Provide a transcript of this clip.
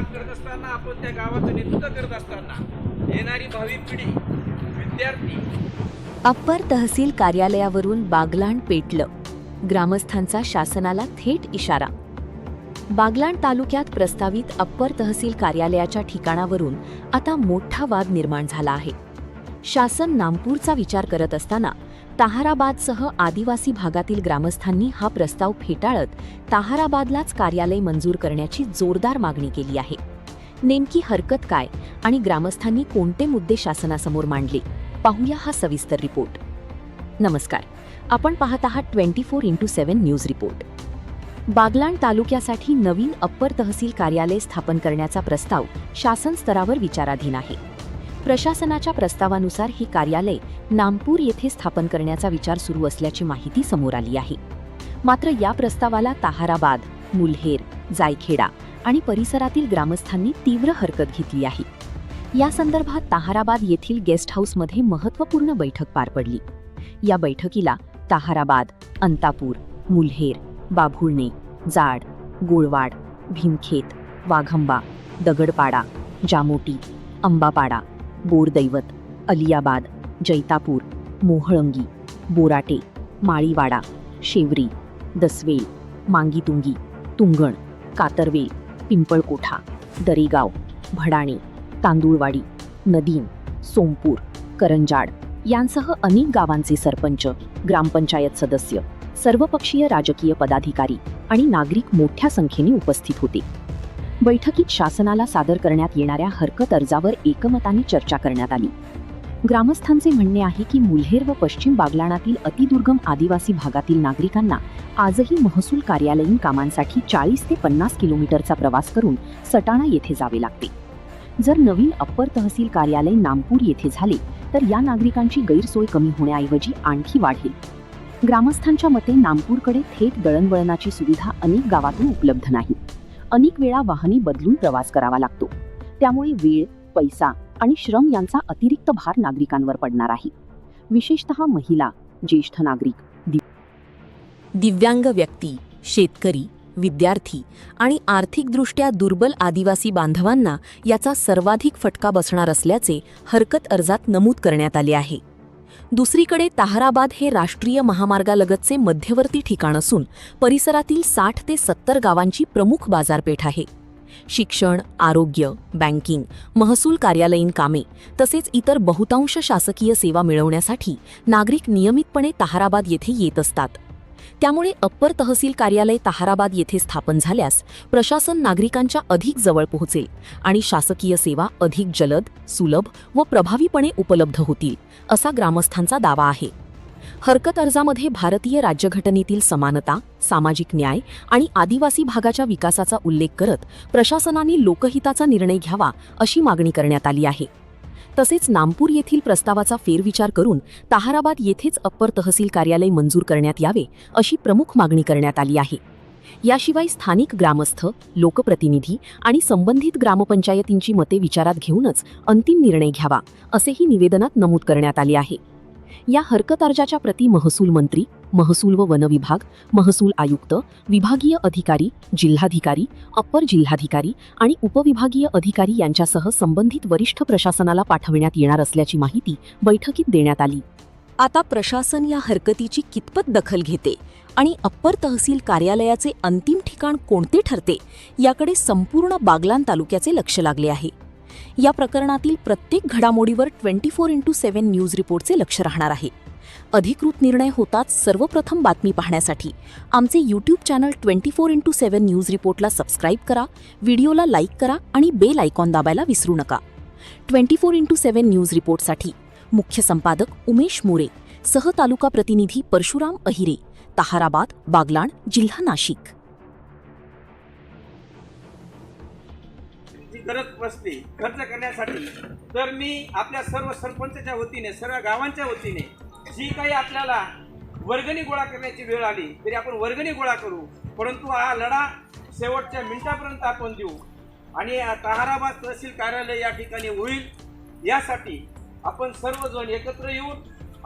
काम करत असताना, आपण त्या गावाचं नेतृत्व करत असताना येणारी भावी पिढी, विद्यार्थी अप्पर तहसील कार्यालयावरून बागलाण पेटलं. ग्रामस्थांचा शासनाला थेट इशारा. बागलाण तालुक्यात प्रस्तावित अप्पर तहसील कार्यालयाच्या ठिकाणावरून आता मोठा वाद निर्माण झाला आहे. शासन नामपूरचा विचार करत असताना ताहाराबादसह आदिवासी भागातील ग्रामस्थांनी हा प्रस्ताव फेटाळत ताहाराबादलाच कार्यालय मंजूर करण्याची जोरदार मागणी केली आहे. नेमकी हरकत काय आणि ग्रामस्थांनी कोणते मुद्दे शासनासमोर मांडले, पाहूया हा सविस्तर रिपोर्ट. नमस्कार, आपण पाहत आहात 24x7 न्यूज रिपोर्ट. बागलाण तालुक्यासाठी नवीन अप्पर तहसील कार्यालय स्थापन करण्याचा प्रस्ताव शासन स्तरावर विचाराधीन आहे. प्रशासनाच्या प्रस्तावानुसार हे कार्यालय नामपूर येथे स्थापन करण्याचा विचार सुरू असल्याची माहिती समोर आली आहे. मात्र या प्रस्तावाला ताहाराबाद, मुल्हेर, जायखेडा आणि परिसरातील ग्रामस्थांनी तीव्र हरकत घेतली आहे. या संदर्भात ताहाराबाद येथील गेस्ट हाऊसमध्ये महत्त्वपूर्ण बैठक पार पडली. या बैठकीला ताहाराबाद, अंतापूर, मुल्हेर, बाभुळणे, जाड, गोळवाड, भीमखेत, वाघंबा, दगडपाडा, जामोटी, अंबापाडा, बोरदैवत, अलियाबाद, जैतापूर, मोहळंगी, बोराटे, माळीवाडा, शेवरी, दसवेल, मांगीतुंगी, तुंगण, कातरवेल, पिंपळकोठा, दरेगाव, भडाणे, तांदूळवाडी, नदीम, सोमपूर, करंजाड यांसह अनेक गावांचे सरपंच, ग्रामपंचायत सदस्य, सर्वपक्षीय राजकीय पदाधिकारी आणि नागरिक मोठ्या संख्येने उपस्थित होते. बैठकीत शासनाला सादर करण्यात येणाऱ्या हरकत अर्जावर एकमताने चर्चा करण्यात आली. ग्रामस्थांचे म्हणणे आहे की मुल्हेर व पश्चिम बागलाणातील अतिदुर्गम आदिवासी भागातील नागरिकांना आजही महसूल कार्यालयीन कामांसाठी 40 ते 50 किलोमीटरचा प्रवास करून सटाणा येथे जावे लागते. जर नवीन अप्पर तहसील कार्यालय नामपूर येथे झाले तर या नागरिकांची गैरसोय कमी होण्याऐवजी आणखी वाढेल. ग्रामस्थांच्या मते नामपूरकडे थेट दळणवळणाची सुविधा अनेक गावातून उपलब्ध नाही. अनेक वेळा वाहने बदलून प्रवास करावा लागतो. त्यामुळे वेळ, पैसा आणि श्रम यांचा अतिरिक्त भार नागरिकांवर पडणार आहे. विशेषतः महिला, ज्येष्ठ नागरिक, दिव्यांग व्यक्ती, शेतकरी, विद्यार्थी आणि आर्थिकदृष्ट्या दुर्बल आदिवासी बांधवांना याचा सर्वाधिक फटका बसणार असल्याचे हरकत अर्जात नमूद करण्यात आले आहे. दुसरीकडे ताहाराबाद हे राष्ट्रीय महामार्गालगतचे मध्यवर्ती ठिकाण असून परिसरातील 60 ते 70 गावांची प्रमुख बाजारपेठ आहे. शिक्षण, आरोग्य, बँकिंग, महसूल कार्यालयीन कामे तसेच इतर बहुतांश शासकीय सेवा मिळवण्यासाठी नागरिक नियमितपणे ताहाराबाद येथे येत असतात. त्यामुळे अप्पर तहसील कार्यालय ताहाराबाद येथे स्थापन झाल्यास प्रशासन नागरिकांच्या अधिक जवळ पोहोचेल आणि शासकीय सेवा अधिक जलद, सुलभ व प्रभावीपणे उपलब्ध होतील, असा ग्रामस्थांचा दावा आहे. हरकत अर्जामध्ये भारतीय राज्यघटनेतील समानता, सामाजिक न्याय आणि आदिवासी भागाच्या विकासाचा उल्लेख करत प्रशासनाने लोकहिताचा निर्णय घ्यावा अशी मागणी करण्यात आली आहे. तसेच नामपूर येथील प्रस्तावाचा फेरविचार करून ताहाराबाद येथेच अप्पर तहसील कार्यालय मंजूर करण्यात यावे अशी प्रमुख मागणी करण्यात आली आहे. याशिवाय स्थानिक ग्रामस्थ, लोकप्रतिनिधी आणि संबंधित ग्रामपंचायतींची मते विचारात घेऊनच अंतिम निर्णय घ्यावा असेही निवेदनात नमूद करण्यात आले आहे. या हरकत अर्जाच्या प्रती महसूल मंत्री, महसूल व वन विभाग, महसूल आयुक्त, विभागीय अधिकारी, जिल्हाधिकारी, अप्पर जिल्हाधिकारी आणि उपविभागीय अधिकारी यांच्यासह संबंधित वरिष्ठ प्रशासनाला पाठविण्यात येणार असल्याची माहिती बैठकीत देण्यात आली. आता प्रशासन या हरकतीची कितपत दखल घेते आणि अप्पर तहसील कार्यालयाचे अंतिम ठिकाण कोणते ठरते याकडे संपूर्ण बागलाण तालुक्याचे लक्ष लागले आहे. या प्रकरणातील प्रत्येक घडामोडीवर 24x7 न्यूज रिपोर्टचे लक्ष राहणार आहे. अधिकृत निर्णय होताच सर्वप्रथम बातमी पाहण्यासाठी आमचे यूट्यूब चॅनल 24x7 न्यूज रिपोर्टला सबस्क्राईब करा, व्हिडिओला लाईक करा आणि बेल आयकॉन दाबायला विसरू नका. 24x7 न्यूज रिपोर्टसाठी मुख्य संपादक उमेश मोरे, सह तालुका प्रतिनिधी परशुराम अहिरे, ताहाराबाद, बागलाण, जिल्हा नाशिक. गरज बसली खर्च करण्यासाठी तर मी आपल्या सर्व सरपंचाच्या वतीने, सर्व गावांच्या वतीने जी काही आपल्याला वर्गणी गोळा करण्याची वेळ आली तरी आपण वर्गणी गोळा करू, परंतु हा लढा शेवटच्या मिनिटापर्यंत आपण देऊ आणि ताहाराबाद तहसील कार्यालय या ठिकाणी होईल यासाठी आपण सर्वजण एकत्र येऊन